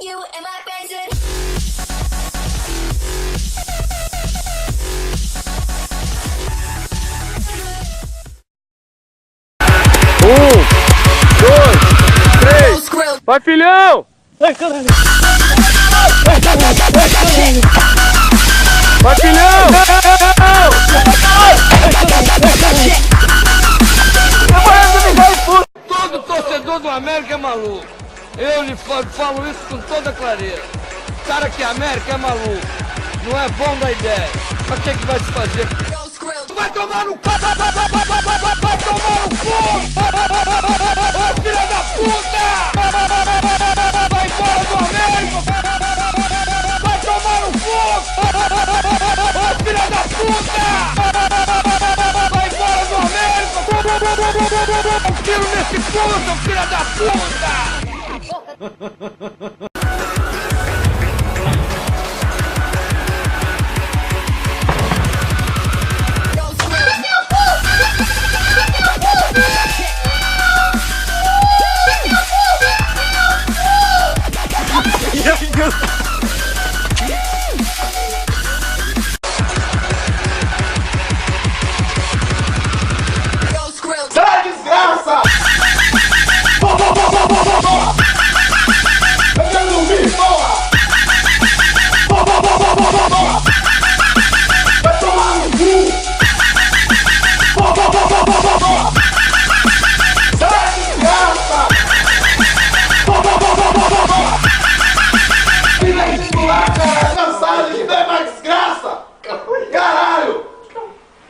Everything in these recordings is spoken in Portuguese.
you in my basement. Vai, filhão! Ai, caralho! Vai, filhão! Todo torcedor do América é maluco. Eu lhe falo isso com toda clareza. O cara que é América é maluco. Não é bom da ideia. Mas o que vai se fazer? Vai tomar no cu! Vai tomar no cu! Filha da puta! Vai embora do América! Vai tomar no cu! Filha da puta! Vai embora do América! Um tiro nesse puto, filha da puta! Sai, desgraça! Eu quero dormir, porra! Vai tomar no cu! Sai, desgraça! Filha de lá, cara! Cansado de ver mais desgraça! Caralho!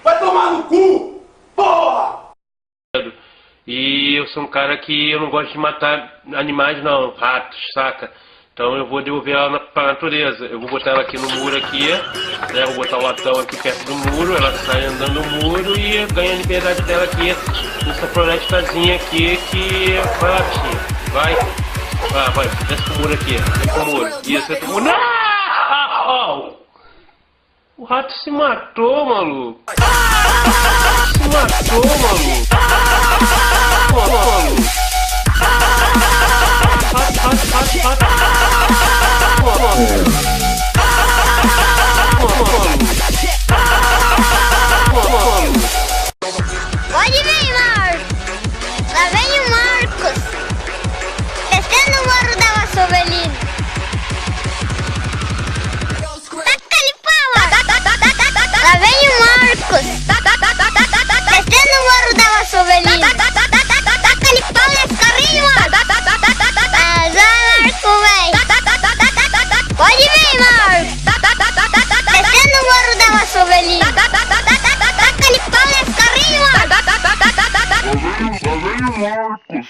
Vai tomar no cu! Porra! E eu sou um cara que eu não gosto de matar animais não, ratos, saca? Então eu vou devolver ela pra natureza. Eu vou botar ela aqui no muro aqui, né? Vou botar o latão aqui perto do muro, ela sai andando no muro e ganha a liberdade dela aqui nessa florestazinha aqui que... Vai lá, bichinha, vai. Vai, desce pro muro aqui, vem pro muro. Isso, entra pro muro. Não! O rato se matou, maluco. Se matou, maluco. Pode vir, Marcos. Lá vem o Marcos. Descendo o morro da Vassovelina. Taca-lhe pau. Lá vem o Marcos. Descendo o morro da Vassovelina. Taca-lhe pau nesse carrinho, Marcos. Marco, véi. Pode vir, Marcos. Descendo o morro da Vassovelina. Taca-lhe pau nesse carrinho, Marcos. Lá vem o Marcos.